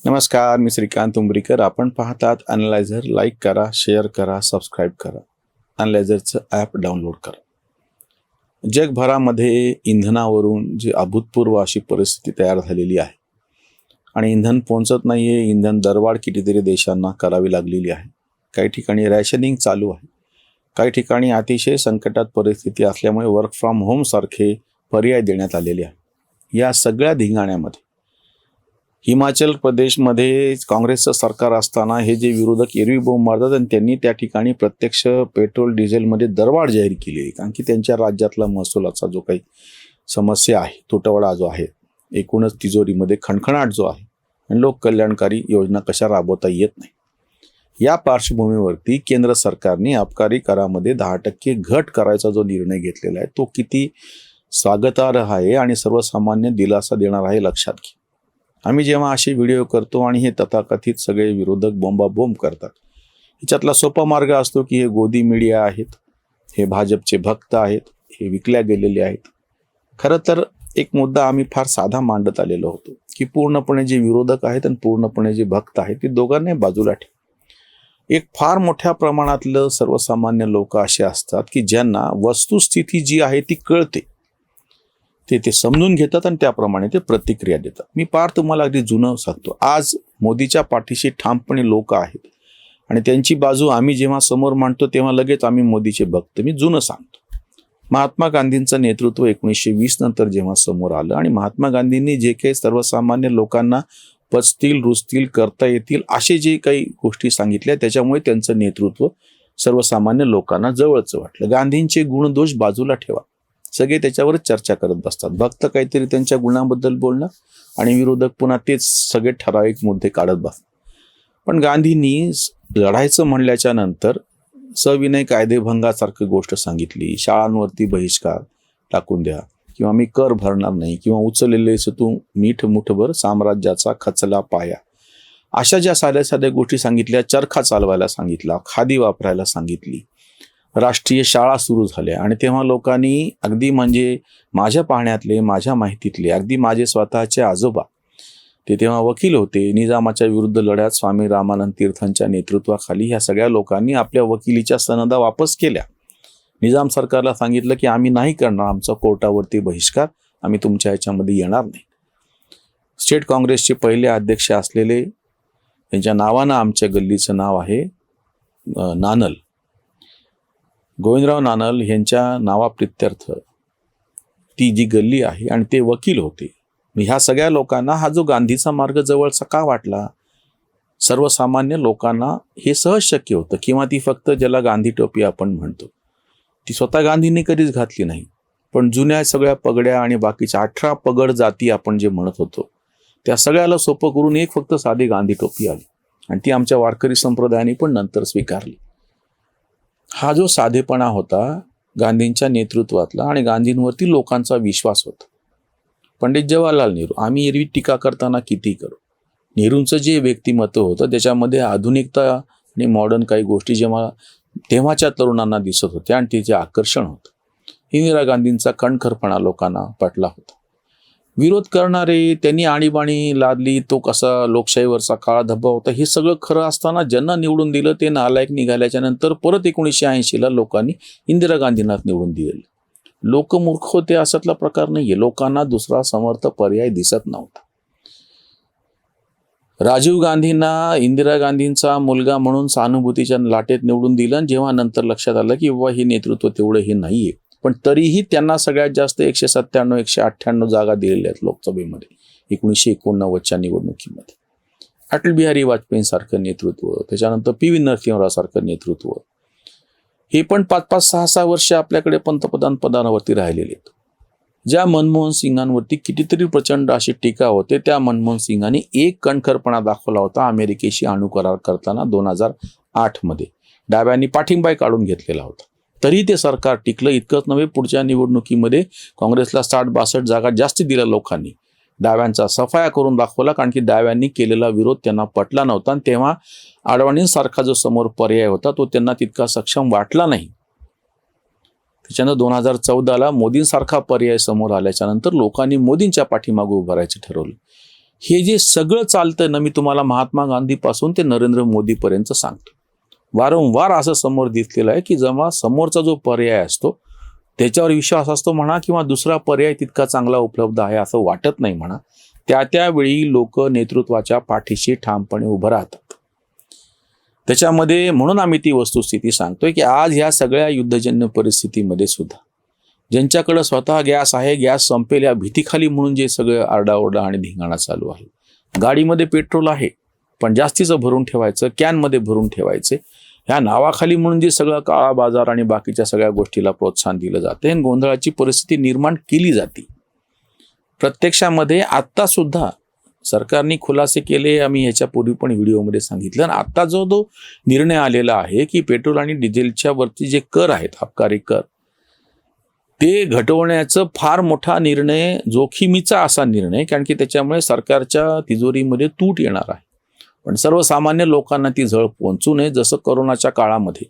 नमस्कार, मी श्रीकांत उंबरीकर. आपण पाहतात अॅनालायझर. लाईक करा, शेअर करा, सबस्क्राईब करा. अॅनालायझरचं ॲप डाउनलोड करा. जगभरामध्ये इंधनावरून जी अभूतपूर्व अशी परिस्थिती तयार झालेली आहे आणि इंधन पोहोचत नाही आहे. इंधन दरवाढ कितीतरी देशांना करावी लागलेली आहे. काही ठिकाणी रॅशनिंग चालू आहे. काही ठिकाणी अतिशय संकटात परिस्थिती असल्यामुळे वर्क फ्रॉम होमसारखे पर्याय देण्यात आलेले आहे. या सगळ्या धिंगाण्यामध्ये हिमाचल प्रदेशमध्ये काँग्रेसचं सरकार असताना हे जे विरोधक एरवी बोंब मारतात आणि त्यांनी त्या ठिकाणी प्रत्यक्ष पेट्रोल डिझेलमध्ये दरवाढ जाहीर केली आहे. कारण की त्यांच्या राज्यातला महसुलाचा जो काही समस्या आहे, तुटवडा जो आहे, एकूणच तिजोरीमध्ये खणखणाट जो आहे आणि लोक कल्याणकारी योजना कशा राबवता येत नाही, या पार्श्वभूमीवरती केंद्र सरकारने आबकारी करामध्ये 10% घट करायचा जो निर्णय घेतलेला आहे तो किती स्वागतार्ह आहे आणि सर्वसामान्य दिलासा देणार आहे लक्षात घ्या. आम्ही जेव्हा असे व्हिडिओ करतो आणि हे तथाकथित सगळे विरोधक बोंबाबोंब करतात, ह्याच्यातला सोपा मार्ग असतो की हे गोदी मीडिया आहेत, हे भाजपचे भक्त आहेत, हे विकल्या गेलेले आहेत. खरं तर एक मुद्दा आम्ही फार साधा मांडत आलेलो होतो की पूर्णपणे जे विरोधक आहेत आणि पूर्णपणे जे भक्त आहेत ते दोघांनाही बाजूला ठेव. एक फार मोठ्या प्रमाणातलं सर्वसामान्य लोक असे असतात की ज्यांना वस्तुस्थिती जी आहे ती कळते, ते समजून घेतात आणि त्याप्रमाणे ते प्रतिक्रिया देतात. मी पार तुम्हाला अगदी जुनं सांगतो. आज मोदीच्या पाठीशी ठामपणे लोक आहेत आणि त्यांची बाजू आम्ही जेव्हा समोर मांडतो तेव्हा लगेच आम्ही मोदीचे भक्त. मी जुनं सांगतो. महात्मा गांधींचं नेतृत्व 1920 नंतर जेव्हा समोर आलं आणि महात्मा गांधींनी जे काही सर्वसामान्य लोकांना पचतील, रुचतील, करता येतील असे जे काही गोष्टी सांगितल्या, त्याच्यामुळे त्यांचं नेतृत्व सर्वसामान्य लोकांना जवळचं वाटलं. गांधींचे गुणदोष बाजूला ठेवा, सगळे त्याच्यावरच चर्चा करत बसतात. भक्त काहीतरी त्यांच्या गुणाबद्दल बोलणं आणि विरोधक पुन्हा तेच सगळे ठराविक मुद्दे काढत बसतात. पण गांधींनी लढायचं म्हणल्याच्या नंतर सविनय कायदेभंगासारखी गोष्ट सांगितली. शाळांवरती बहिष्कार टाकून द्या, किंवा मी कर भरणार नाही, किंवा उचललेले तू मीठ मुठभर साम्राज्याचा खचला पाया, अशा ज्या साध्या साध्या गोष्टी सांगितल्या. चरखा चालवायला सांगितला, खादी वापरायला सांगितली, राष्ट्रीय शाळा सुरू झाल्या. आणि तेव्हा लोकांनी अगदी म्हणजे माझ्या पाहण्यातले, माझ्या माहितीतले, अगदी माझे स्वतःचे आजोबा, ते तेव्हा वकील होते. निजामाच्या विरुद्ध लढ्यात स्वामी रामानंद तीर्थांच्या नेतृत्वाखाली ह्या सगळ्या लोकांनी आपल्या वकिलीच्या सनदा वापस केल्या. निजाम सरकारला सांगितलं की आम्ही नाही करणार आमचा कोर्टावरती बहिष्कार, आम्ही तुमच्या ह्याच्यामध्ये येणार नाही. स्टेट काँग्रेसचे पहिले अध्यक्ष असलेले, त्यांच्या नावानं आमच्या गल्लीचं नाव आहे नानल, गोविंदराव नानल यांच्या नावाप्रित्यर्थ ती जी गल्ली आहे, आणि ते वकील होते. ह्या सगळ्या लोकांना हा जो गांधीचा मार्ग जवळचा का वाटला? सर्वसामान्य लोकांना हे सहज शक्य होतं, किंवा ती फक्त ज्याला गांधी टोपी आपण म्हणतो ती स्वतः गांधींनी कधीच घातली नाही, पण जुन्या सगळ्या पगड्या आणि बाकीच्या 18 पगड जाती आपण जे म्हणत होतो त्या सगळ्याला सोपं करून एक फक्त साधी गांधी टोपी आली, आणि ती आमच्या वारकरी संप्रदायाने पण नंतर स्वीकारली. हा जो साधेपणा होता गांधींच्या नेतृत्वातला आणि गांधींवरती लोकांचा विश्वास होता. पंडित जवाहरलाल नेहरू, आम्ही एरवी टीका करताना किती करू, नेहरूंचं जे व्यक्तिमत्व होतं त्याच्यामध्ये आधुनिकता आणि मॉडर्न काही गोष्टी जेव्हा तेव्हाच्या तरुणांना दिसत होत्या आणि तिचे आकर्षण होतं. इंदिरा गांधींचा कणखरपणा लोकांना पटला होता. विरोध करणारे त्यांनी आणीबाणी लादली, तो कसा लोकशाहीवरचा काळा धब्बा होता, हे सगळं खरं असताना ज्यांना निवडून दिलं ते नालायक निघाल्याच्या नंतर परत 1980ला लोकांनी इंदिरा गांधींना निवडून दिलेलं. लोक मूर्ख होते असातला प्रकार नाहीये. लोकांना दुसरा समर्थ पर्याय दिसत नव्हता. राजीव गांधींना इंदिरा गांधींचा मुलगा म्हणून सहानुभूतीच्या लाटेत निवडून दिलं, आणि जेव्हा नंतर लक्षात आलं की बाबा हे नेतृत्व तेवढं हे नाहीये, पण तरीही त्यांना सगळ्यात जास्त 197-198 जागा दिलेल्या आहेत लोकसभेमध्ये 1989च्या निवडणुकीमध्ये. अटल बिहारी वाजपेयींसारखं नेतृत्व, त्याच्यानंतर PV नरसिंहरावसारखं नेतृत्व, हे पण 5-5-6-6 वर्ष आपल्याकडे पंतप्रधान पदावरती राहिलेले आहेत. ज्या मनमोहन सिंगांवरती कितीतरी प्रचंड अशी टीका होते, त्या मनमोहन सिंगांनी एक कणखरपणा दाखवला होता अमेरिकेशी अणुकरार करताना 2008 मध्ये. डाव्यांनी पाठिंबा काढून घेतलेला होता, तरी ते सरकार टिकलं. इतकंच नव्हे, पुढच्या निवडणुकीमध्ये काँग्रेसला 60-62 जागा जास्त दिल्या लोकांनी. डाव्यांचा सफाया करून दाखवला, कारण की डाव्यांनी केलेला विरोध त्यांना पटला नव्हता, आणि तेव्हा आडवाणींसारखा जो समोर पर्याय होता तो त्यांना तितका सक्षम वाटला नाही. त्याच्यानं 2014ला मोदींसारखा पर्याय समोर आल्याच्या नंतर लोकांनी मोदींच्या पाठीमागे उभं राहायचं ठरवलं. हे जे सगळं चालतं ना, मी तुम्हाला महात्मा गांधीपासून ते नरेंद्र मोदीपर्यंत सांगतो. वारंवार असं समोर दिसलेलं आहे की जेव्हा समोरचा जो पर्याय असतो त्याच्यावर विश्वास असतो म्हणा, किंवा दुसरा पर्याय तितका चांगला उपलब्ध आहे असं वाटत नाही म्हणा, त्यावेळी लोक नेतृत्वाच्या पाठीशी ठामपणे उभं राहतात. त्याच्यामध्ये म्हणून आम्ही ती वस्तुस्थिती सांगतोय की आज ह्या सगळ्या युद्धजन्य परिस्थितीमध्ये सुद्धा ज्यांच्याकडे स्वतः गॅस आहे, गॅस संपेल या भीतीखाली म्हणून जे सगळं आरडाओरडा आणि धिंगाणा चालू आहे, गाडीमध्ये पेट्रोल आहे पण जास्तीचं भरून ठेवायचं, कॅनमध्ये भरून ठेवायचे, ह्या नावाखाली म्हणून जे सगळं काळा बाजार आणि बाकीच्या सगळ्या गोष्टीला प्रोत्साहन दिलं जाते आणि गोंधळाची परिस्थिती निर्माण केली जाते. प्रत्यक्षामध्ये आत्ता सुद्धा सरकारने खुलासे केले, आम्ही ह्याच्यापूर्वी पण व्हिडिओमध्ये सांगितलं. आणि आता जो निर्णय आलेला आहे की पेट्रोल आणि डिझेलच्या वरती जे कर आहेत, अबकारी कर, ते घटवण्याचा फार मोठा निर्णय, जोखीमीचा असा निर्णय, कारण की त्याच्यामुळे सरकारच्या तिजोरीमध्ये तूट येणार आहे. पण सर्वसामान्य लोकांना ती झळ पोहोचू नये, जसं कोरोनाच्या काळामध्ये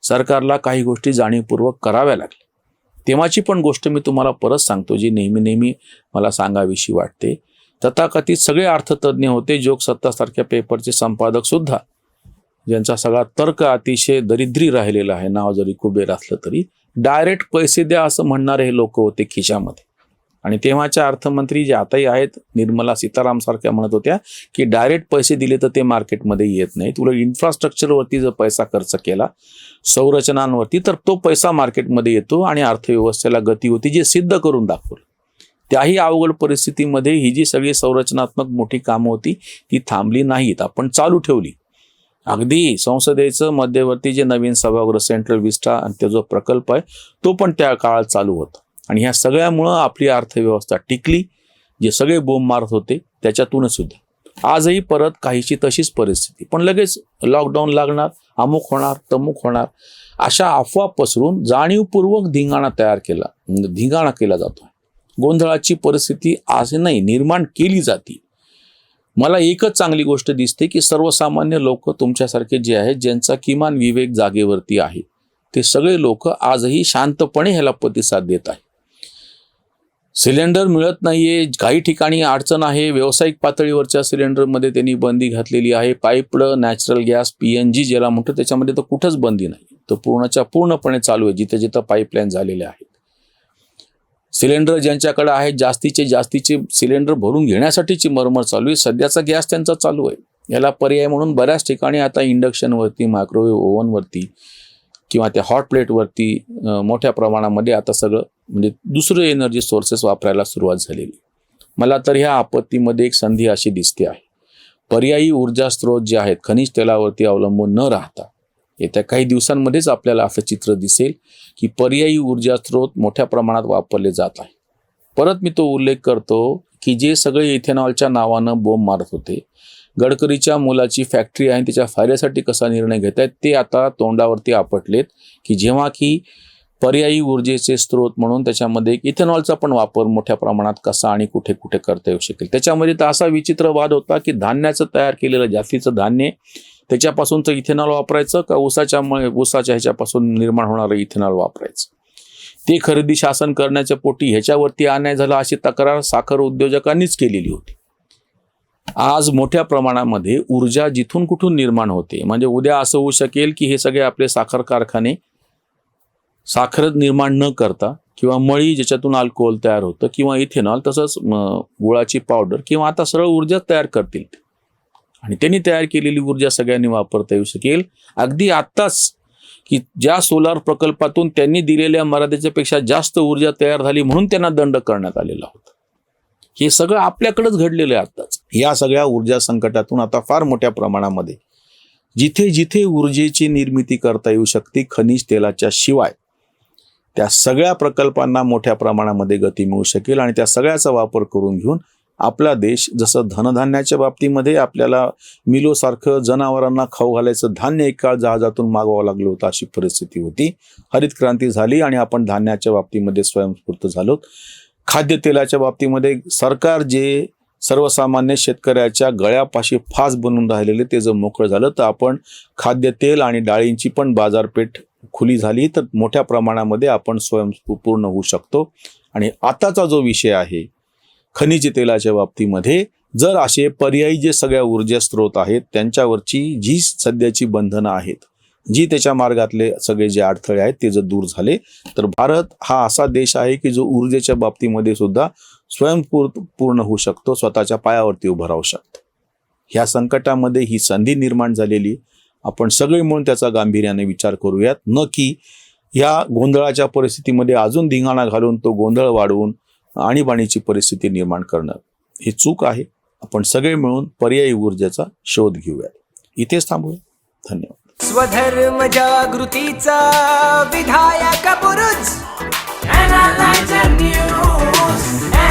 सरकारला काही गोष्टी जाणीवपूर्वक कराव्या लागल्या. तेव्हाची पण गोष्ट मी तुम्हाला परत सांगतो, जी नेहमी मला सांगावीशी वाटते. तथाकथित सगळे अर्थतज्ञ होते, जोगसत्तासारख्या पेपरचे संपादक सुद्धा, ज्यांचा सगळा तर्क अतिशय दरिद्री राहिलेला आहे, नाव जरी कुबेर असलं तरी, डायरेक्ट पैसे द्या असं म्हणणारे हे लोक होते खिशामध्ये. आणि तेव्हाच्या अर्थमंत्री जे आताही आहेत, निर्मला सीताराम सारख्या, म्हणत होत्या की डायरेक्ट पैसे दिले तर ते मार्केटमध्ये येत नाही, तुला इन्फ्रास्ट्रक्चरवरती जर पैसा खर्च केला, संरचनांवरती, तर तो पैसा मार्केटमध्ये येतो आणि अर्थव्यवस्थेला गती होती, जे सिद्ध करून दाखवलं. त्याही अवघड परिस्थितीमध्ये ही जी सगळी संरचनात्मक मोठी कामं होती ती थांबली नाहीत, आपण चालू ठेवली. अगदी संसदेचं मध्यवर्ती जे नवीन सभागृह सेंट्रल विस्टा आणि तो जो प्रकल्प आहे तो पण त्या काळात चालू होता. आणि ह्या सगळ्यामुळं आपली अर्थव्यवस्था टिकली. जे सगळे बोंब मारत होते त्याच्यातूनच सुद्धा आजही परत काहीशी तशीच परिस्थिती, पण लगेच लॉकडाऊन लागणार, अमुक होणार, तमुक होणार, अशा अफवा पसरून जाणीवपूर्वक धिंगाणा केला जातो. गोंधळाची परिस्थिती आज नाही निर्माण केली जाते. मला एकच चांगली गोष्ट दिसते की सर्वसामान्य लोक तुमच्यासारखे जे आहेत, ज्यांचा किमान विवेक जागेवरती आहे, ते सगळे लोक आजही शांतपणे ह्याला प्रतिसाद देत आहेत. सिलेंडर मिळत नाहीये, काही ठिकाणी अडचण आहे, व्यावसायिक पातळीवरच्या सिलेंडरमध्ये त्यांनी बंदी घातलेली आहे. पाईप्ड नॅचरल गॅस PNG ज्याला म्हणतो त्याच्यामध्ये तर कुठंच बंदी नाही, तो पूर्णपणे चालू आहे जिथे जिथं पाईपलाईन झालेले आहेत. सिलेंडर ज्यांच्याकडे आहेत, जास्तीचे सिलेंडर भरून घेण्यासाठीची मरमर चालू आहे. सध्याचा गॅस त्यांचा चालू आहे. याला पर्याय म्हणून बऱ्याच ठिकाणी आता इंडक्शनवरती, मायक्रोवेव्ह ओव्हनवरती किंवा त्या हॉट प्लेटवरती मोठ्या प्रमाणामध्ये आता सगळं म्हणजे दुसरे एनर्जी सोर्सेस वापरायला सुरुवात झालेली. मला तर ह्या आपत्तीमध्ये एक संधी अशी दिसते आहे, पर्यायी ऊर्जा स्रोत जे आहेत खनिज तेलावरती अवलंबून न राहता येत्या काही दिवसांमध्येच आपल्याला असं चित्र दिसेल की पर्यायी ऊर्जा स्रोत मोठ्या प्रमाणात वापरले जात आहे. परत मी तो उल्लेख करतो की जे सगळे इथेनॉलच्या नावानं बोंब मारत होते, गडकरीच्या मुलाची फॅक्टरी आहे त्याच्या फायद्यासाठी कसा निर्णय घेत आहेत, ते आता तोंडावरती आपटलेत की जेव्हा की पर्यायी ऊर्जेचे स्रोत म्हणून त्याच्यामध्ये इथेनॉलचा पण वापर मोठ्या प्रमाणात कसा आणि कुठे कुठे करता येऊ शकेल. त्याच्यामध्ये तर असा विचित्र वाद होता की धान्याचं तयार केलेलं जास्तीचं धान्य त्याच्यापासूनचं इथेनॉल वापरायचं का ऊसाच्या ह्याच्यापासून निर्माण होणारं इथेनॉल वापरायचं, ते खरेदी शासन करण्याच्या पोटी ह्याच्यावरती अन्याय झाला अशी तक्रार साखर उद्योजकांनीच केलेली होती. आज मोठ्या प्रमाणामध्ये ऊर्जा जिथून कुठून निर्माण होते, म्हणजे उद्या असं होऊ शकेल की हे सगळे आपले साखर कारखाने साखर निर्माण न करता किंवा मळी ज्याच्यातून अल्कोहोल तयार होतं किंवा इथेनॉल तसंच गुळाची पावडर किंवा आता सरळ ऊर्जा तयार करतील आणि त्यांनी तयार केलेली ऊर्जा सगळ्यांनी वापरता येऊ शकेल. अगदी आत्ताच की ज्या सोलार प्रकल्पातून त्यांनी दिलेल्या मर्यादेच्या पेक्षा जास्त ऊर्जा तयार झाली म्हणून त्यांना दंड करण्यात आलेला होता. हे सगळं आपल्याकडेच घडलेलं आहे आत्ताच. या सगळ्या ऊर्जा संकटातून आता फार मोठ्या प्रमाणामध्ये जिथे जिथे ऊर्जेची निर्मिती करता येऊ शकते खनिज तेलाच्या शिवाय, त्या सगळ्या प्रकल्पांना मोठ्या प्रमाणामध्ये गती मिळू शकेल आणि त्या सगळ्याचा वापर करून घेऊन आपला देश, जसं धनधान्याच्या बाबतीमध्ये आपल्याला मिलोसारखं जनावरांना खाऊ घालायचं धान्य एक काळ जहाजातून मागवावं लागलं होतं, अशी परिस्थिती होती. हरित क्रांती झाली आणि आपण धान्याच्या बाबतीमध्ये स्वयंस्फूर्त झालो. खाद्यतेलाच्या बाबतीमध्ये सरकार जे सर्वसामान्य शेतकऱ्याच्या गळ्यापाशी फास बनून राहिलेले ते जर मोकळं झालं तर आपण खाद्यतेल आणि डाळींची पण बाजारपेठ खुली झाली तर मोठ्या प्रमाणामध्ये आपण स्वयंपूर्ण होऊ शकतो. आणि आताचा जो विषय आहे खनिज तेलाच्या बाबतीमध्ये, जर असे पर्यायी जे सगळ्या ऊर्जा स्रोत आहेत त्यांच्यावरची जी सध्याची बंधनं आहेत, जी त्याच्या मार्गातले सगळे जे अडथळे आहेत ते जर दूर झाले तर भारत हा असा देश आहे की जो ऊर्जेच्या बाबतीमध्ये सुद्धा स्वयंपूर्ण होऊ शकतो, स्वतःच्या पायावरती उभं राहू शकतो. ह्या संकटामध्ये ही संधी निर्माण झालेली, आपण सगळे मिळून त्याचा गांभीर्याने विचार करूयात, न की या गोंधळाच्या परिस्थितीमध्ये अजून धिंगाणा घालून तो गोंधळ वाढवून आणीबाणीची परिस्थिती निर्माण करणं ही चूक आहे. आपण सगळे मिळून पर्यायी ऊर्जेचा शोध घेऊयात. इथेच थांबूया. धन्यवाद. स्वधर्म जागृतीचा विधायक बुरुज Analyzer News.